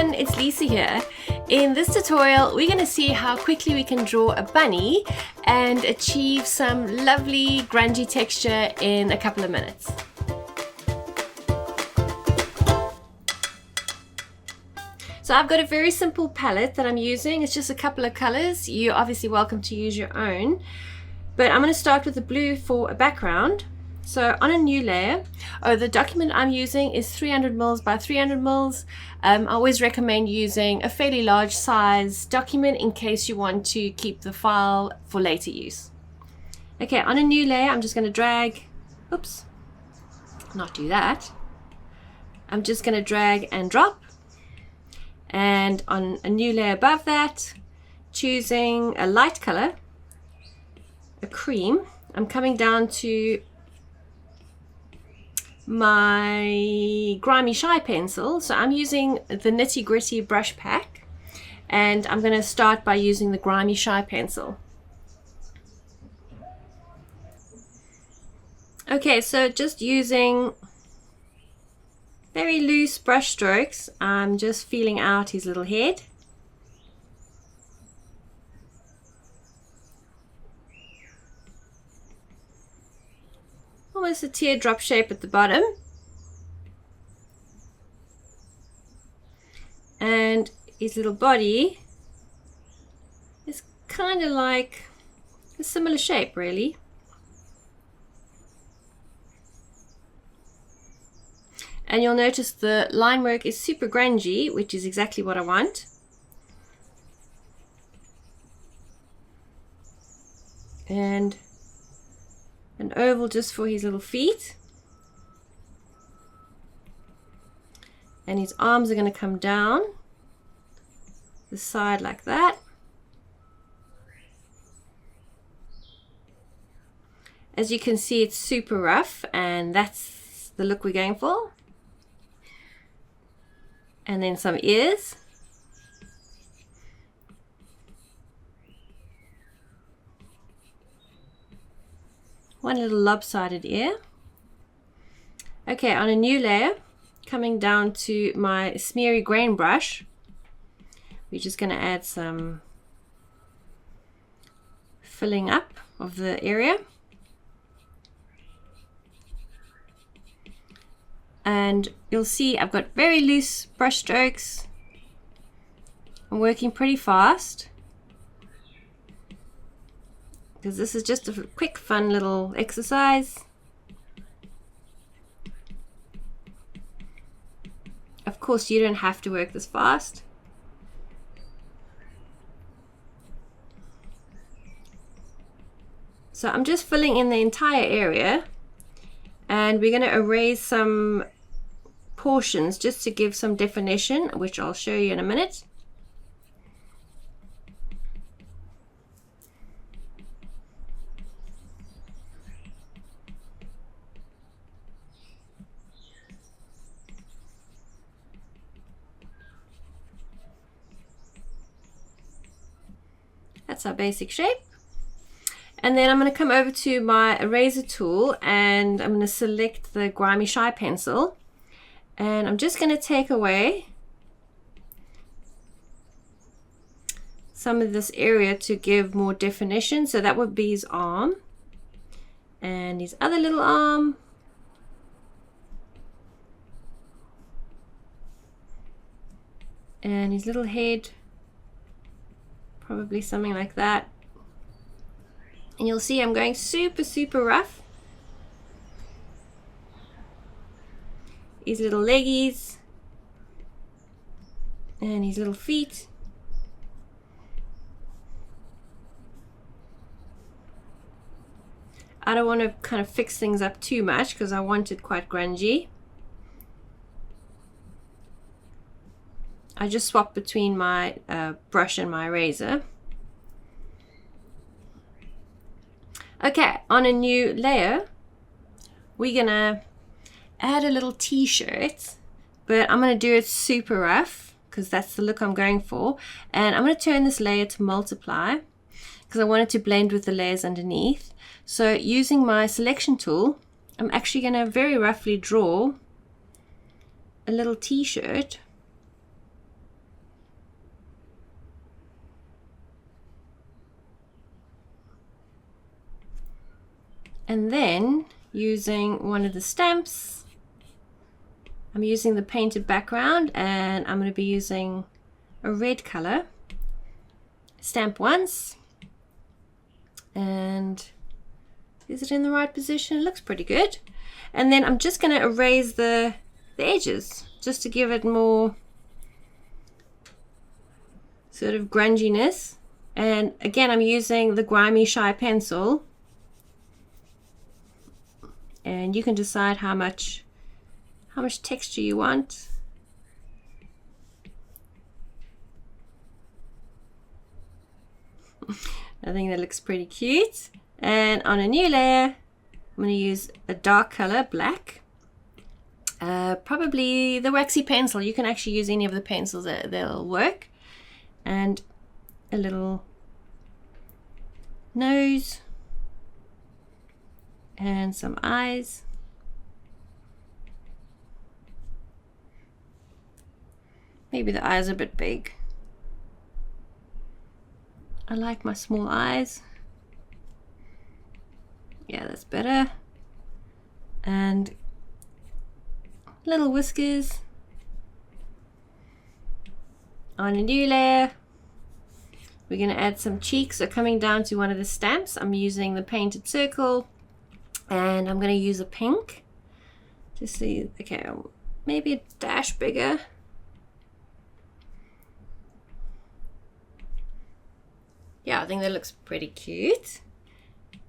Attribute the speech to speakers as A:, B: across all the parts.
A: everyone, it's Lisa here. In this tutorial, we're going to see how quickly we can draw a bunny and achieve some lovely grungy texture in a couple of minutes. So I've got a very simple palette that I'm using. It's just a couple of colors. You're obviously welcome to use your own. But I'm going to start with the blue for a background. So on a new layer, the document I'm using is 300 mils by 300 mils. I always recommend using a fairly large size document in case you want to keep the file for later use. Okay, on a new layer, I'm just going to drag, oops, not do that. I'm just going to drag and drop. And on a new layer above that, choosing a light color, a cream, I'm coming down to my grimy shy pencil. So I'm using the Nitty Gritty brush pack, and I'm going to start by using the grimy shy pencil. Okay, so just using very loose brush strokes, I'm just feeling out his little head. Almost a teardrop shape at the bottom. And his little body is kind of like a similar shape, really. And you'll notice the line work is super grungy, which is exactly what I want. And an oval just for his little feet. And his arms are going to come down the side like that. As you can see, it's super rough, and that's the look we're going for. And then some ears. One little lopsided ear. Okay, on a new layer, coming down to my smeary grain brush, we're just going to add some filling up of the area. And you'll see I've got very loose brush strokes. I'm working pretty fast because this is just a quick, fun little exercise. Of course, you don't have to work this fast. So I'm just filling in the entire area, and we're going to erase some portions just to give some definition, which I'll show you in a minute. That's our basic shape. And then I'm going to come over to my eraser tool, and I'm going to select the grimy shy pencil, and I'm just going to take away some of this area to give more definition. So that would be his arm and his other little arm. And his little head, probably something like that. And you'll see I'm going super rough. His little leggies and his little feet. I don't want to kind of fix things up too much because I want it quite grungy. I just swapped between my brush and my eraser. Okay, on a new layer, we're gonna add a little t-shirt, but I'm gonna do it super rough because that's the look I'm going for. And I'm gonna turn this layer to multiply because I want it to blend with the layers underneath. So using my selection tool, I'm actually gonna very roughly draw a little t-shirt And then using one of the stamps, I'm using the painted background, and I'm going to be using a red color. Stamp once, and is it in the right position? It looks pretty good. And then I'm just going to erase the edges just to give it more sort of grunginess. And again, I'm using the grimy shy pencil, and you can decide how much texture you want. I think that looks pretty cute. And on a new layer, I'm going to use a dark color, black. Probably the waxy pencil. You can actually use any of the pencils, they'll work. And a little nose and some eyes. Maybe the eyes are a bit big. I like my small eyes. Yeah, that's better. And little whiskers. On a new layer, we're going to add some cheeks. So coming down to one of the stamps, I'm using the painted circle, and I'm going to use a pink. Just see, okay, maybe a dash bigger. Yeah, I think that looks pretty cute.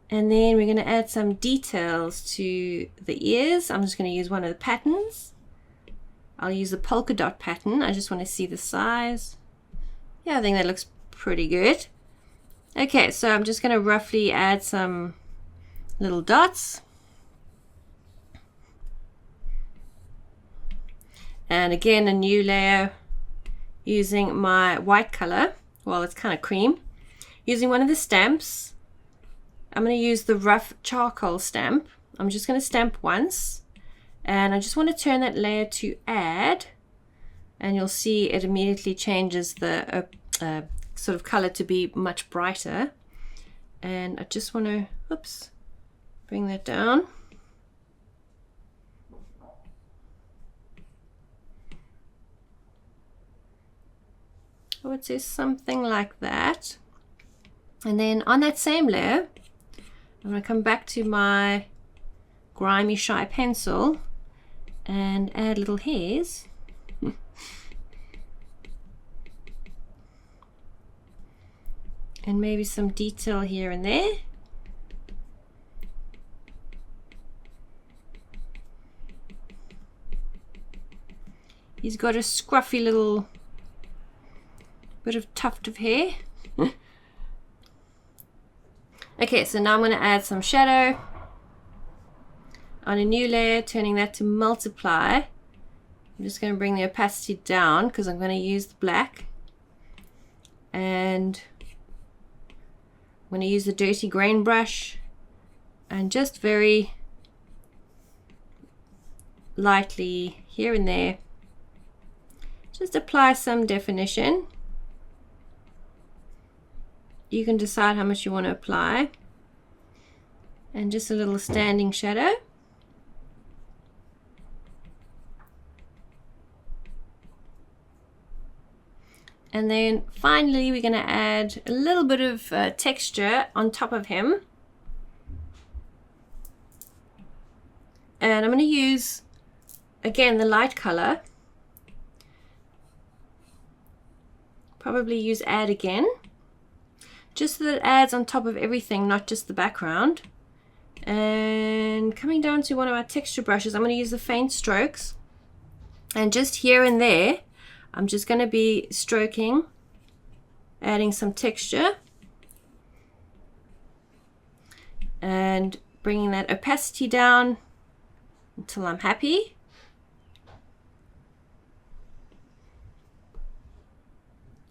A: And then we're going to add some details to the ears. I'm just going to use one of the patterns. I'll use the polka dot pattern. I just want to see the size. Yeah, I think that looks pretty good. Okay, so I'm just going to roughly add some little dots. And again, a new layer using my white color. Well, it's kind of cream. Using one of the stamps, I'm going to use the rough charcoal stamp. I'm just going to stamp once, and I just want to turn that layer to add, and you'll see it immediately changes the sort of color to be much brighter. And I just want to, oops, bring that down. I would say something like that. And then on that same layer, I'm going to come back to my grimy shy pencil and add little hairs. And maybe some detail here and there. He's got a scruffy little bit of tuft of hair. Okay, so now I'm going to add some shadow on a new layer, turning that to multiply. I'm just going to bring the opacity down because I'm going to use the black, and I'm going to use the dirty grain brush and just very lightly here and there just apply some definition. You can decide how much you want to apply, and just a little standing shadow. And then finally we're going to add a little bit of texture on top of him. And I'm going to use, again, the light color. Probably use add again, just so that it adds on top of everything, not just the background. And coming down to one of our texture brushes, I'm going to use the faint strokes, and just here and there I'm just going to be stroking, adding some texture and bringing that opacity down until I'm happy.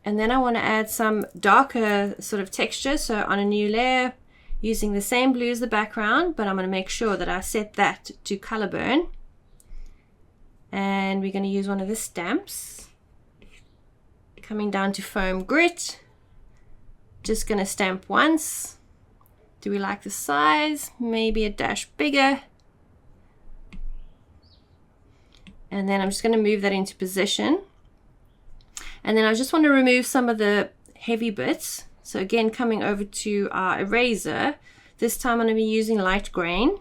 A: And then I want to add some darker sort of texture. So on a new layer, using the same blue as the background, but I'm going to make sure that I set that to color burn. And we're going to use one of the stamps. Coming down to foam grit. Just going to stamp once. Do we like the size? Maybe a dash bigger. And then I'm just going to move that into position. And then I just want to remove some of the heavy bits. So again, coming over to our eraser, this time I'm going to be using light grain.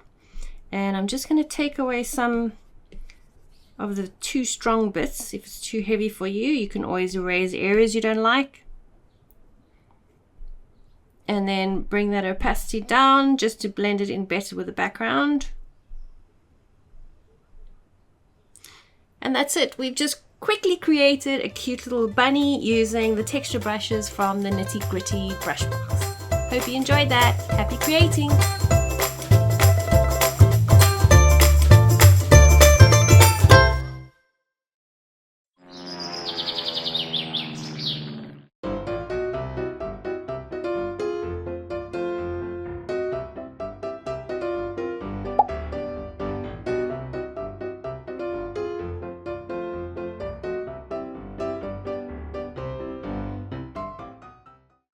A: And I'm just going to take away some of the too strong bits. If it's too heavy for you, you can always erase areas you don't like. And then bring that opacity down just to blend it in better with the background. And that's it. We've just quickly created a cute little bunny using the texture brushes from the Nitty Gritty Brush Box. Hope you enjoyed that. Happy creating!